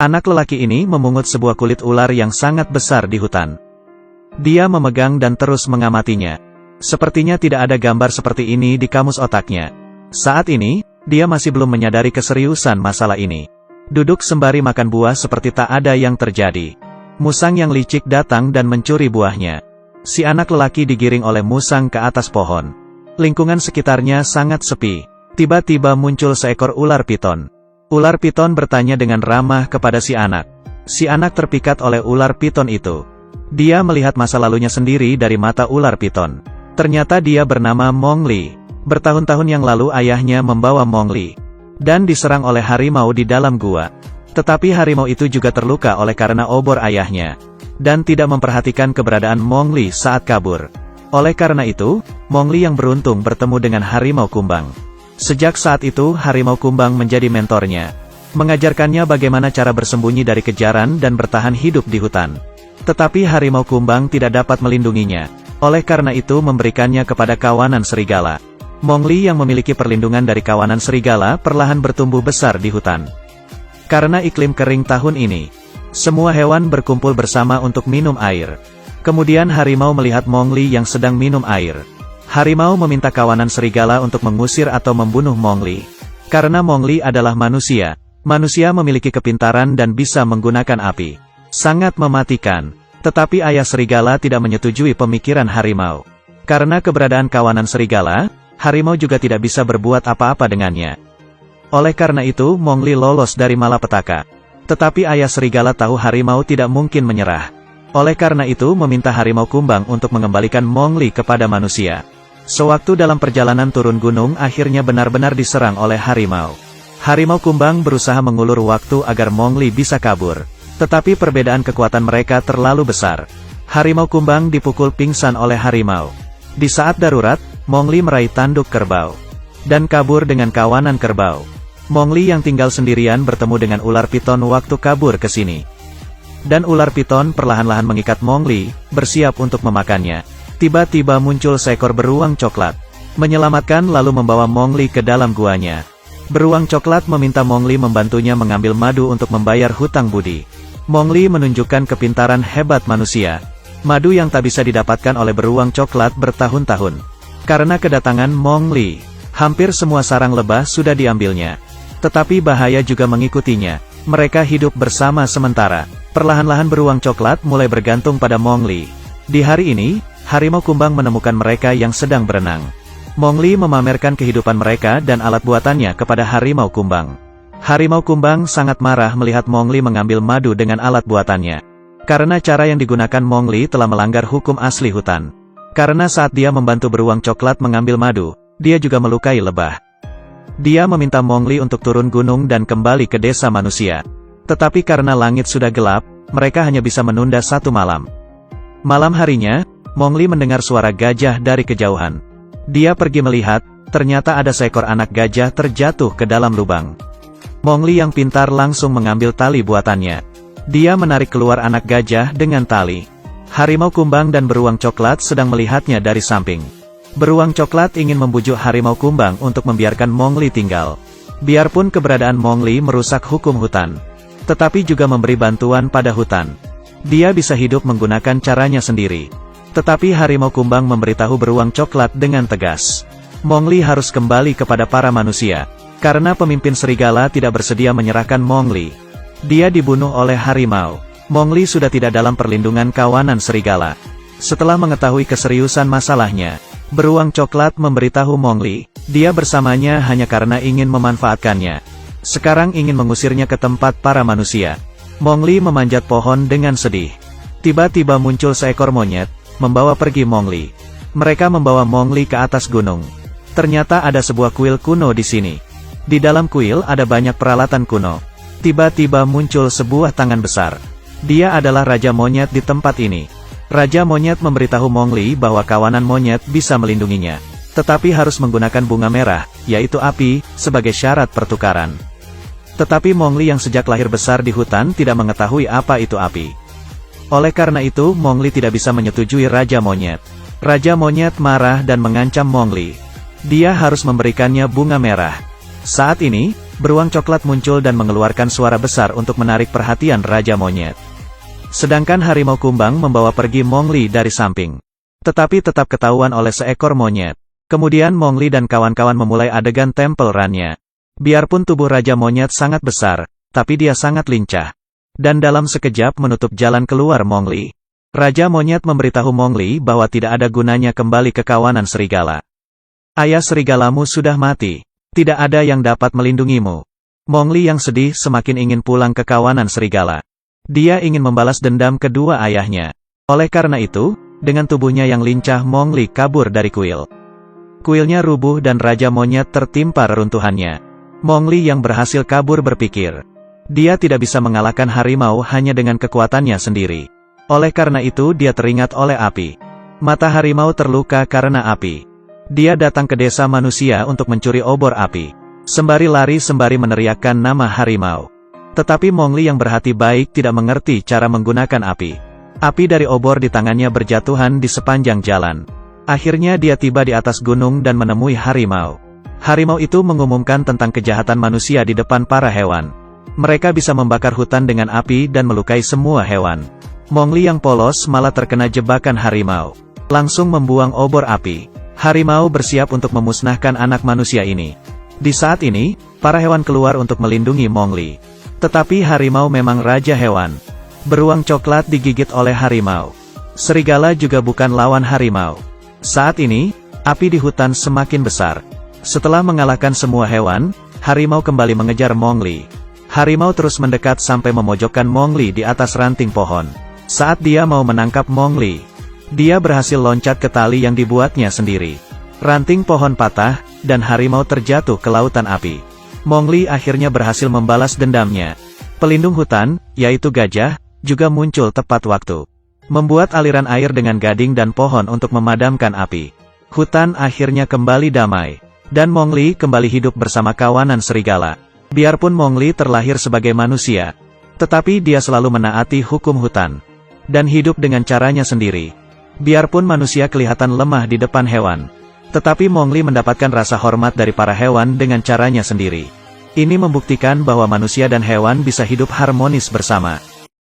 Anak lelaki ini memungut sebuah kulit ular yang sangat besar di hutan. Dia memegang dan terus mengamatinya. Sepertinya tidak ada gambar seperti ini di kamus otaknya. Saat ini, dia masih belum menyadari keseriusan masalah ini. Duduk sembari makan buah seperti tak ada yang terjadi. Musang yang licik datang dan mencuri buahnya. Si anak lelaki digiring oleh musang ke atas pohon. Lingkungan sekitarnya sangat sepi. Tiba-tiba muncul seekor ular piton. Ular piton bertanya dengan ramah kepada si anak. Si anak terpikat oleh ular piton itu. Dia melihat masa lalunya sendiri dari mata ular piton. Ternyata dia bernama Mowgli. Bertahun-tahun yang lalu ayahnya membawa Mowgli dan diserang oleh harimau di dalam gua. Tetapi harimau itu juga terluka oleh karena obor ayahnya, dan tidak memperhatikan keberadaan Mowgli saat kabur. Oleh karena itu, Mowgli yang beruntung bertemu dengan harimau kumbang. Sejak saat itu harimau kumbang menjadi mentornya, mengajarkannya bagaimana cara bersembunyi dari kejaran dan bertahan hidup di hutan. Tetapi harimau kumbang tidak dapat melindunginya, oleh karena itu memberikannya kepada kawanan serigala. Mowgli yang memiliki perlindungan dari kawanan serigala perlahan bertumbuh besar di hutan. Karena iklim kering tahun ini, semua hewan berkumpul bersama untuk minum air. Kemudian harimau melihat Mowgli yang sedang minum air. Harimau meminta kawanan serigala untuk mengusir atau membunuh Mowgli. Karena Mowgli adalah manusia, manusia memiliki kepintaran dan bisa menggunakan api. Sangat mematikan. Tetapi ayah serigala tidak menyetujui pemikiran harimau. Karena keberadaan kawanan serigala, harimau juga tidak bisa berbuat apa-apa dengannya. Oleh karena itu Mowgli lolos dari malapetaka. Tetapi ayah serigala tahu harimau tidak mungkin menyerah. Oleh karena itu meminta harimau kumbang untuk mengembalikan Mowgli kepada manusia. Sewaktu dalam perjalanan turun gunung akhirnya benar-benar diserang oleh harimau. Harimau kumbang berusaha mengulur waktu agar Mowgli bisa kabur. Tetapi perbedaan kekuatan mereka terlalu besar. Harimau kumbang dipukul pingsan oleh harimau. Di saat darurat, Mowgli meraih tanduk kerbau dan kabur dengan kawanan kerbau. Mowgli yang tinggal sendirian bertemu dengan ular piton waktu kabur ke sini. Dan ular piton perlahan-lahan mengikat Mowgli, bersiap untuk memakannya. Tiba-tiba muncul seekor beruang coklat, menyelamatkan lalu membawa Mowgli ke dalam guanya. Beruang coklat meminta Mowgli membantunya mengambil madu untuk membayar hutang budi. Mowgli menunjukkan kepintaran hebat manusia. Madu yang tak bisa didapatkan oleh beruang coklat bertahun-tahun. Karena kedatangan Mowgli, hampir semua sarang lebah sudah diambilnya. Tetapi bahaya juga mengikutinya. Mereka hidup bersama sementara. Perlahan-lahan beruang coklat mulai bergantung pada Mowgli. Di hari ini, harimau kumbang menemukan mereka yang sedang berenang. Mowgli memamerkan kehidupan mereka dan alat buatannya kepada harimau kumbang. Harimau kumbang sangat marah melihat Mowgli mengambil madu dengan alat buatannya. Karena cara yang digunakan Mowgli telah melanggar hukum asli hutan. Karena saat dia membantu beruang coklat mengambil madu, dia juga melukai lebah. Dia meminta Mowgli untuk turun gunung dan kembali ke desa manusia. Tetapi karena langit sudah gelap, mereka hanya bisa menunda satu malam. Malam harinya, Mowgli mendengar suara gajah dari kejauhan. Dia pergi melihat, ternyata ada seekor anak gajah terjatuh ke dalam lubang. Mowgli yang pintar langsung mengambil tali buatannya. Dia menarik keluar anak gajah dengan tali. Harimau kumbang dan beruang coklat sedang melihatnya dari samping. Beruang coklat ingin membujuk harimau kumbang untuk membiarkan Mowgli tinggal. Biarpun keberadaan Mowgli merusak hukum hutan, tetapi juga memberi bantuan pada hutan. Dia bisa hidup menggunakan caranya sendiri. Tetapi harimau kumbang memberitahu beruang coklat dengan tegas. Mowgli harus kembali kepada para manusia. Karena pemimpin serigala tidak bersedia menyerahkan Mowgli. Dia dibunuh oleh harimau. Mowgli sudah tidak dalam perlindungan kawanan serigala. Setelah mengetahui keseriusan masalahnya, beruang coklat memberitahu Mowgli, dia bersamanya hanya karena ingin memanfaatkannya. Sekarang ingin mengusirnya ke tempat para manusia. Mowgli memanjat pohon dengan sedih. Tiba-tiba muncul seekor monyet, membawa pergi Mowgli. Mereka membawa Mowgli ke atas gunung. Ternyata ada sebuah kuil kuno di sini. Di dalam kuil ada banyak peralatan kuno. Tiba-tiba muncul sebuah tangan besar. Dia adalah Raja Monyet di tempat ini. Raja Monyet memberitahu Mowgli bahwa kawanan monyet bisa melindunginya. Tetapi harus menggunakan bunga merah, yaitu api, sebagai syarat pertukaran. Tetapi Mowgli yang sejak lahir besar di hutan tidak mengetahui apa itu api. Oleh karena itu Mowgli tidak bisa menyetujui Raja Monyet. Raja Monyet marah dan mengancam Mowgli. Dia harus memberikannya bunga merah. Saat ini, beruang coklat muncul dan mengeluarkan suara besar untuk menarik perhatian Raja Monyet. Sedangkan harimau kumbang membawa pergi Mowgli dari samping. Tetapi tetap ketahuan oleh seekor monyet. Kemudian Mowgli dan kawan-kawan memulai adegan Temple Run-nya. Biarpun tubuh Raja Monyet sangat besar, tapi dia sangat lincah. Dan dalam sekejap menutup jalan keluar Mowgli. Raja Monyet memberitahu Mowgli bahwa tidak ada gunanya kembali ke kawanan serigala. Ayah serigalamu sudah mati. Tidak ada yang dapat melindungimu. Mowgli yang sedih semakin ingin pulang ke kawanan serigala. Dia ingin membalas dendam kedua ayahnya. Oleh karena itu, dengan tubuhnya yang lincah Mowgli kabur dari kuil. Kuilnya rubuh dan Raja Monyet tertimpa reruntuhannya. Mowgli yang berhasil kabur berpikir. Dia tidak bisa mengalahkan harimau hanya dengan kekuatannya sendiri. Oleh karena itu dia teringat oleh api. Mata harimau terluka karena api. Dia datang ke desa manusia untuk mencuri obor api. Sembari lari sembari meneriakkan nama harimau. Tetapi Mowgli yang berhati baik tidak mengerti cara menggunakan api. Api dari obor di tangannya berjatuhan di sepanjang jalan. Akhirnya dia tiba di atas gunung dan menemui harimau. Harimau itu mengumumkan tentang kejahatan manusia di depan para hewan. Mereka bisa membakar hutan dengan api dan melukai semua hewan. Mowgli yang polos malah terkena jebakan harimau. Langsung membuang obor api. Harimau bersiap untuk memusnahkan anak manusia ini. Di saat ini, para hewan keluar untuk melindungi Mowgli. Tetapi harimau memang raja hewan. Beruang coklat digigit oleh harimau. Serigala juga bukan lawan harimau. Saat ini, api di hutan semakin besar. Setelah mengalahkan semua hewan, harimau kembali mengejar Mowgli. Harimau terus mendekat sampai memojokkan Mowgli di atas ranting pohon. Saat dia mau menangkap Mowgli, dia berhasil loncat ke tali yang dibuatnya sendiri. Ranting pohon patah, dan harimau terjatuh ke lautan api. Mowgli akhirnya berhasil membalas dendamnya. Pelindung hutan, yaitu gajah, juga muncul tepat waktu. Membuat aliran air dengan gading dan pohon untuk memadamkan api. Hutan akhirnya kembali damai. Dan Mowgli kembali hidup bersama kawanan serigala. Biarpun Mowgli terlahir sebagai manusia, tetapi dia selalu menaati hukum hutan. Dan hidup dengan caranya sendiri. Biarpun manusia kelihatan lemah di depan hewan, tetapi Mowgli mendapatkan rasa hormat dari para hewan dengan caranya sendiri. Ini membuktikan bahwa manusia dan hewan bisa hidup harmonis bersama.